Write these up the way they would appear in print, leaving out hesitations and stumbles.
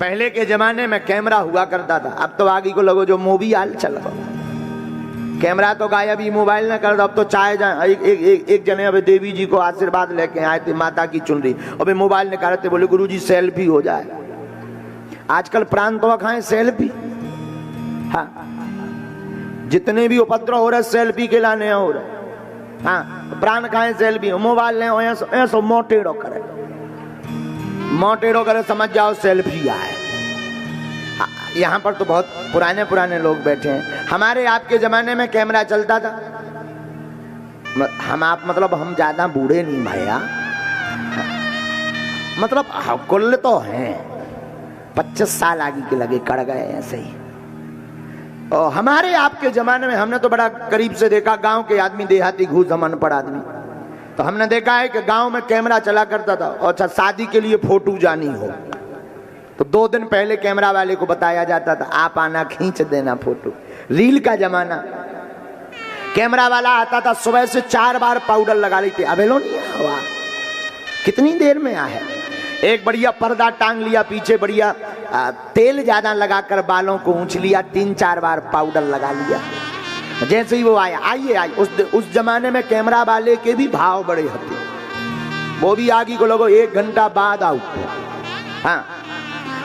पहले के जमाने में कैमरा हुआ करता था, अब तो आगे को लगो जो मोबाइल चल रहा, कैमरा तो गायब ही, मोबाइल न कर दो। अब तो चाहे एक जने अबे देवी जी को आशीर्वाद लेके आए थे, माता की चुनरी, अबे मोबाइल निकाले थे, बोले गुरुजी सेल्फी हो जाए। आजकल प्राण तो खाए सेल्फी, हाँ जितने भी उपद्रव हो रहे सेल्फी के लाने हो रहे, हाँ प्राण खाए सेल्फी, मोबाइल ले ऐसो मोटेड़ो करे, मोटेड़ो करे समझ जाओ सेल्फी आए। यहाँ पर तो बहुत पुराने पुराने लोग बैठे हैं। हमारे आपके जमाने में कैमरा चलता था, हम आप मतलब हम ज्यादा बूढ़े नहीं भैया, मतलब कुल तो हैं 25 साल आगे के लगे कड़ गए ऐसे ही। और हमारे आपके जमाने में हमने तो बड़ा करीब से देखा, गांव के आदमी देहाती घूस अनपढ़ आदमी, तो हमने देखा है कि गांव में कैमरा चला करता था। और अच्छा शादी के लिए फोटो जानी हो तो 2 दिन पहले कैमरा वाले को बताया जाता था, आप आना खींच देना फोटो। रील का जमाना, कैमरा वाला आता था, सुबह से 4 बार पाउडर लगा लेते, अबे लो नहीं हुआ, कितनी देर में आया। एक बढ़िया पर्दा टांग लिया पीछे, बढ़िया तेल ज्यादा लगाकर बालों को ऊंच लिया, 3-4 बार पाउडर लगा लिया। जैसे ही वो आया, आइए आइए, उस जमाने में कैमरा वाले के भी भाव बड़े होते, वो भी आगे को लोगों 1 घंटा बाद आउट, हाँ।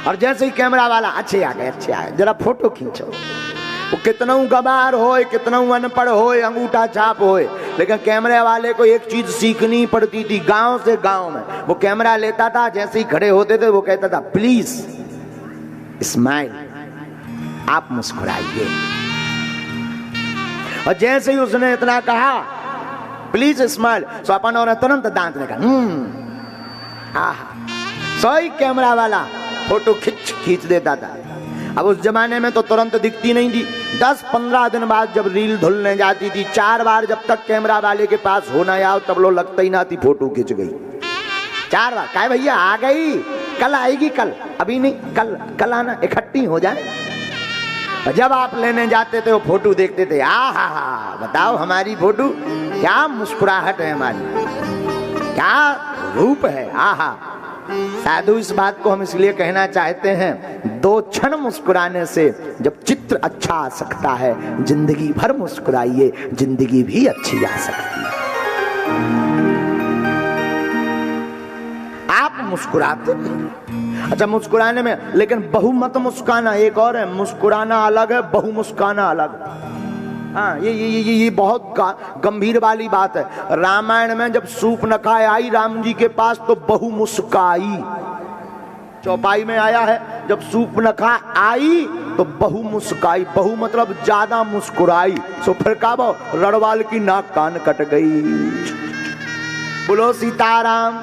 और जैसे ही कैमरा वाला अच्छे आ गए जरा फोटो खींचो, वो कितना गवार हो, कितना अनपढ़ हो, अंगूठा छाप हो, लेकिन कैमरे वाले को एक चीज सीखनी पड़ती थी। गांव से गांव में वो कैमरा लेता था, जैसे ही खड़े होते थे वो कहता था प्लीज स्माइल, आप मुस्कुराइए। और जैसे ही उसने इतना कहा प्लीज स्माइल, तो अपन और तुरंत दांत लगा, सोई कैमरा वाला फोटो खींच देता था। अब उस जमाने में तो तुरंत दिखती नहीं थी, 10-15 दिन बाद जब रील धुलने जाती थी, 4 बार जब तक कैमरा वाले के पास होना आओ तब लो लगता ही ना थी फोटो खींच गई। 4 बार काय भैया आ गई, कल आएगी, कल अभी नहीं, कल आना, इकट्ठी हो जाए। जब आप लेने जाते थे वो फोटो देखते थे, हा बताओ हमारी फोटो, क्या मुस्कुराहट है हमारी, क्या रूप है, आहा। साधु इस बात को हम इसलिए कहना चाहते हैं, 2 क्षण मुस्कुराने से जब चित्र अच्छा आ सकता है, जिंदगी भर मुस्कुराइए, जिंदगी भी अच्छी आ सकती है। आप मुस्कुराते नहीं, अच्छा मुस्कुराने में, लेकिन बहुमत मुस्काना एक और है, मुस्कुराना अलग है, बहु मुस्काना अलग। हाँ ये बहुत गंभीर वाली बात है। रामायण में जब सूर्पनखा आई राम जी के पास तो बहु मुस्काई, चौपाई में आया है, जब सूर्पनखा आई तो बहु मुस्काई, बहु मतलब ज्यादा मुस्कुराई। सो फिर कहा रणवाल की नाक कान कट गई। बोलो सीताराम,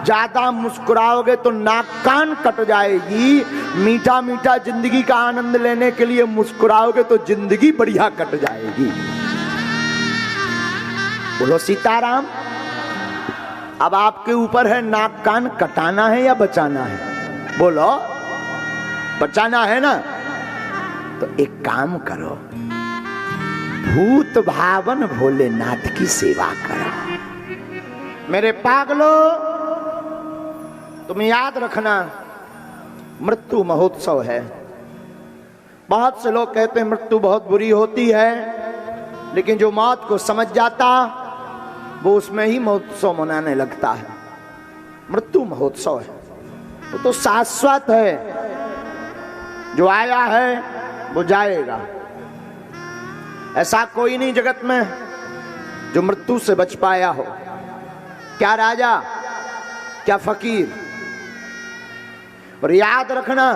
ज्यादा मुस्कुराओगे तो नाक कान कट जाएगी। मीठा मीठा जिंदगी का आनंद लेने के लिए मुस्कुराओगे तो जिंदगी बढ़िया कट जाएगी। बोलो सीताराम। अब आपके ऊपर है नाक कान कटाना है या बचाना है, बोलो बचाना है ना, तो एक काम करो, भूत भावन भोलेनाथ की सेवा करो। मेरे पागलों, तुम याद रखना, मृत्यु महोत्सव है। बहुत से लोग कहते हैं मृत्यु बहुत बुरी होती है, लेकिन जो मौत को समझ जाता वो उसमें ही महोत्सव मनाने लगता है। मृत्यु महोत्सव है, वो तो शाश्वत है, जो आया है वो जाएगा। ऐसा कोई नहीं जगत में जो मृत्यु से बच पाया हो, क्या राजा क्या फकीर। और याद रखना,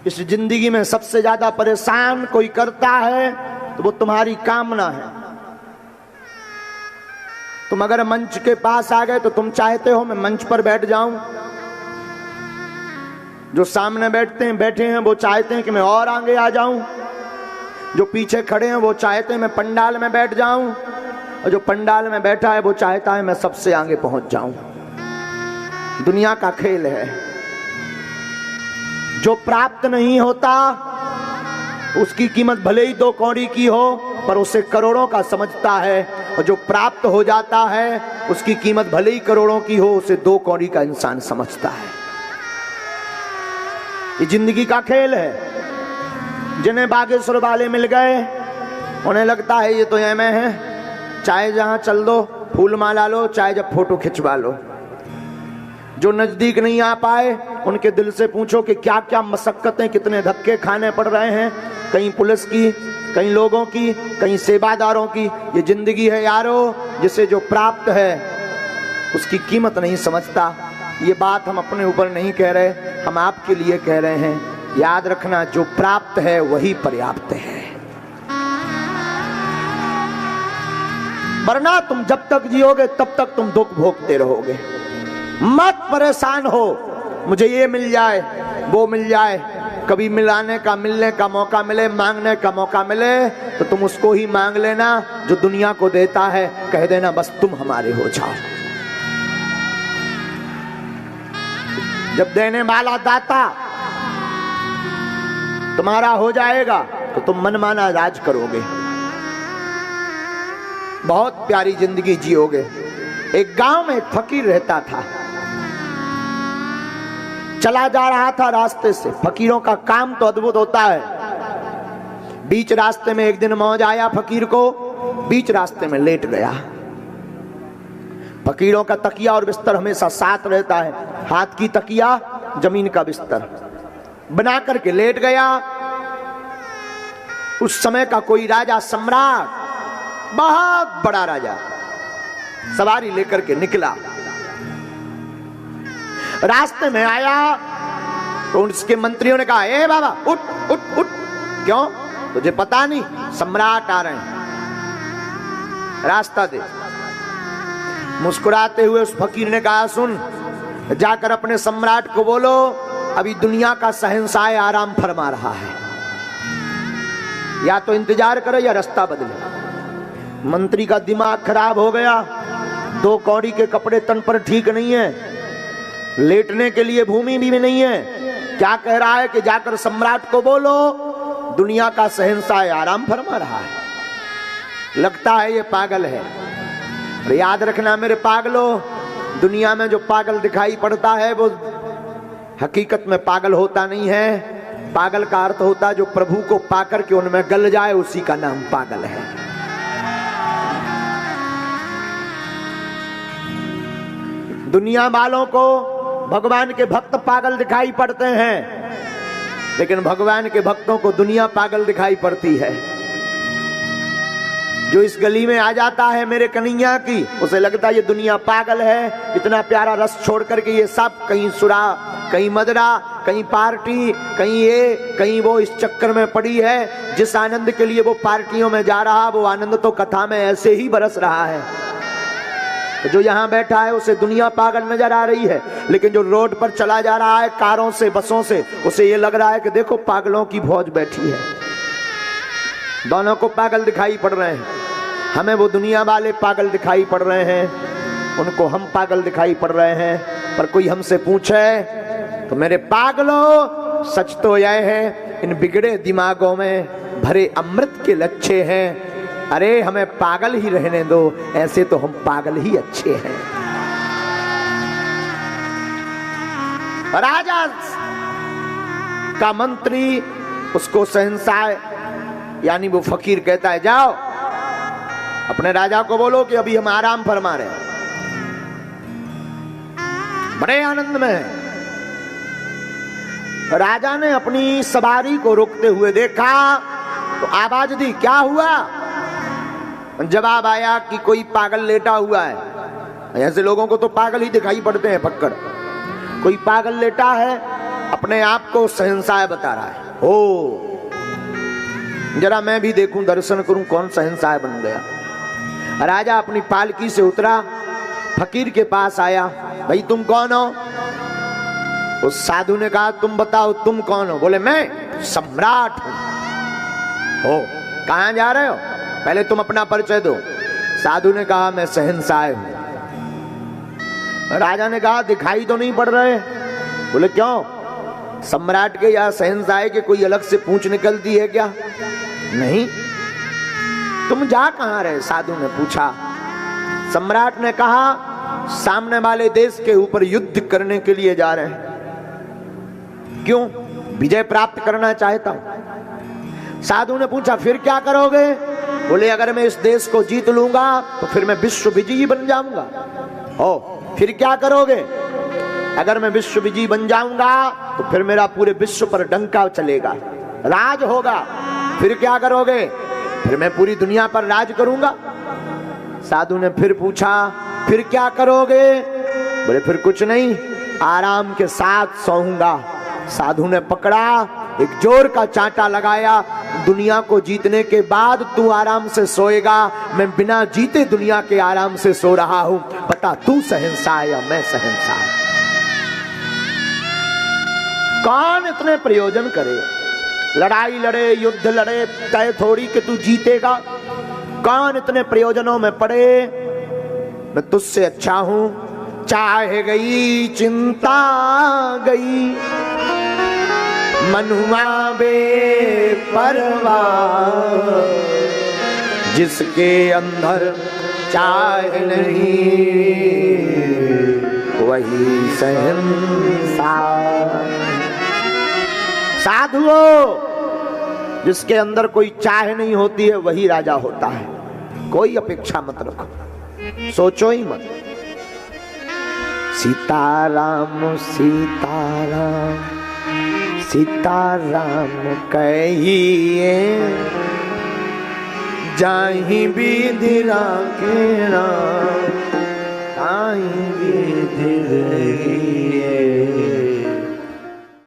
इस जिंदगी में सबसे ज्यादा परेशान कोई करता है तो वो तुम्हारी कामना है। तुम अगर मंच के पास आ गए तो तुम चाहते हो मैं मंच पर बैठ जाऊं, जो सामने बैठे हैं वो चाहते हैं कि मैं और आगे आ जाऊं, जो पीछे खड़े हैं वो चाहते हैं मैं पंडाल में बैठ जाऊं, और जो पंडाल में बैठा है वो चाहता है मैं सबसे आगे पहुंच जाऊं। दुनिया का खेल है। जो प्राप्त नहीं होता उसकी कीमत भले ही 2 कौड़ी की हो, पर उसे करोड़ों का समझता है, और जो प्राप्त हो जाता है उसकी कीमत भले ही करोड़ों की हो, उसे 2 कौड़ी का इंसान समझता है। ये जिंदगी का खेल है। जिन्हें बागेश्वर वाले मिल गए उन्हें लगता है ये तो एम है, चाहे जहां चल दो फूल माला लो, चाहे जब फोटो खिंचवा लो। जो नजदीक नहीं आ पाए उनके दिल से पूछो कि क्या क्या मशक्कतें, कितने धक्के खाने पड़ रहे हैं, कहीं पुलिस की, कहीं लोगों की, कहीं सेवादारों की। ये जिंदगी है यारो, जिसे जो प्राप्त है उसकी कीमत नहीं समझता। ये बात हम अपने ऊपर नहीं कह रहे, हम आपके लिए कह रहे हैं। याद रखना, जो प्राप्त है वही पर्याप्त है, वरना तुम जब तक जियोगे तब तक तुम दुख भोगते रहोगे। मत परेशान हो, मुझे ये मिल जाए वो मिल जाए। कभी मिलने का मौका मिले, मांगने का मौका मिले तो तुम उसको ही मांग लेना जो दुनिया को देता है। कह देना बस तुम हमारे हो जाओ। जब देने वाला दाता तुम्हारा हो जाएगा तो तुम मनमाना राज करोगे, बहुत प्यारी जिंदगी जियोगे। एक गांव में एक फकीर रहता था, चला जा रहा था रास्ते से। फकीरों का काम तो अद्भुत होता है। बीच रास्ते में एक दिन मौज आया फकीर को, बीच रास्ते में लेट गया। फकीरों का तकिया और बिस्तर हमेशा साथ रहता है, हाथ की तकिया जमीन का बिस्तर बना करके लेट गया। उस समय का कोई राजा, सम्राट, बहुत बड़ा राजा, सवारी लेकर के निकला। रास्ते में आया तो उसके मंत्रियों ने कहा, ए बाबा उठ उठ उठ। क्यों? तुझे पता नहीं सम्राट आ रहे हैं, रास्ता दे। मुस्कुराते हुए उस फकीर ने कहा, सुन, जाकर अपने सम्राट को बोलो अभी दुनिया का शहंशाह आराम फरमा रहा है, या तो इंतजार करो या रास्ता बदले। मंत्री का दिमाग खराब हो गया, दो कौड़ी के कपड़े तन पर ठीक नहीं है, लेटने के लिए भूमि भी नहीं है। क्या कह रहा है कि जाकर सम्राट को बोलो दुनिया का शहंशाह आराम फरमा रहा है। लगता है ये पागल है। और याद रखना मेरे पागलों, दुनिया में जो पागल दिखाई पड़ता है वो हकीकत में पागल होता नहीं है। पागल का अर्थ होता है जो प्रभु को पाकर के उनमें गल जाए, उसी का नाम पागल है। दुनिया वालों को भगवान के भक्त पागल दिखाई पड़ते हैं, लेकिन भगवान के भक्तों को दुनिया पागल दिखाई पड़ती है। जो इस गली में आ जाता है मेरे कन्हैया की, उसे लगता है ये दुनिया पागल है, इतना प्यारा रस छोड़ करके ये सब कहीं सुरा, कहीं मदरा, कहीं पार्टी, कहीं ये कहीं वो, इस चक्कर में पड़ी है। जिस आनंद के लिए वो पार्टियों में जा रहा, वो आनंद तो कथा में ऐसे ही बरस रहा है। तो जो यहाँ बैठा है उसे दुनिया पागल नजर आ रही है, लेकिन जो रोड पर चला जा रहा है कारों से, बसों से, उसे ये लग रहा है कि देखो पागलों की फौज बैठी है। दोनों को पागल दिखाई पड़ रहे हैं। हमें वो दुनिया वाले पागल दिखाई पड़ रहे हैं, उनको हम पागल दिखाई पड़ रहे हैं। पर कोई हमसे पूछे तो मेरे पागलों, सच तो यह है इन बिगड़े दिमागों में भरे अमृत के लच्छे हैं। अरे हमें पागल ही रहने दो, ऐसे तो हम पागल ही अच्छे हैं। राजा का मंत्री उसको शहंशाह यानी वो फकीर कहता है, जाओ अपने राजा को बोलो कि अभी हम आराम फरमा रहे हैं। बड़े आनंद में है। राजा ने अपनी सवारी को रोकते हुए देखा तो आवाज दी, क्या हुआ? जवाब आया कि कोई पागल लेटा हुआ है। ऐसे लोगों को तो पागल ही दिखाई पड़ते हैं पक्कड़। कोई पागल लेटा है, अपने आप को शहंशाह बता रहा है। हो जरा मैं भी देखूं, दर्शन करूं कौन शहंशाह बन गया। राजा अपनी पालकी से उतरा, फकीर के पास आया, भाई तुम कौन हो? उस साधु ने कहा, तुम बताओ तुम कौन हो? बोले मैं सम्राट हूं। हो कहां जा रहे हो? पहले तुम अपना परिचय दो। साधु ने कहा, मैं शहंशाह हूं। राजा ने कहा, दिखाई तो नहीं पड़ रहे। बोले क्यों? सम्राट के या शहंशाह के कोई अलग से पूंछ निकलती है क्या? नहीं। तुम जा कहां रहे? साधु ने पूछा। सम्राट ने कहा, सामने वाले देश के ऊपर युद्ध करने के लिए जा रहे हैं। क्यों? विजय प्राप्त करना चाहता हूं। साधु ने पूछा फिर क्या करोगे? बोले अगर मैं इस देश को जीत लूंगा तो फिर मैं विश्व विजयी बन जाऊंगा। ओ फिर क्या करोगे? अगर मैं विश्व विजयी बन जाऊंगा तो फिर मेरा पूरे विश्व पर डंका चलेगा, राज होगा। फिर क्या करोगे? फिर मैं पूरी दुनिया पर राज करूंगा। साधु ने फिर पूछा फिर क्या करोगे? बोले फिर कुछ नहीं, आराम के साथ सोऊंगा। साधु ने पकड़ा, एक जोर का चांटा लगाया, दुनिया को जीतने के बाद तू आराम से सोएगा, मैं बिना जीते दुनिया के आराम से सो रहा हूं, पता तू शहंशाह या मैं शहंशाह। कौन इतने प्रयोजन करे? लड़ाई लड़े, युद्ध लड़े, तय थोड़ी कि तू जीतेगा। कौन इतने प्रयोजनों में पड़े? मैं तुझसे अच्छा हूं। चाहे गई चिंता गई, मनुआ बेपरवाह, जिसके अंदर चाह नहीं वही शहंशाह। साधुओं, जिसके अंदर कोई चाह नहीं होती है वही राजा होता है। कोई अपेक्षा मत रखो, सोचो ही मत। सीताराम सीताराम सीताराम कहिए, जाहि विधि राखे राम, ताहि विधि रहिए।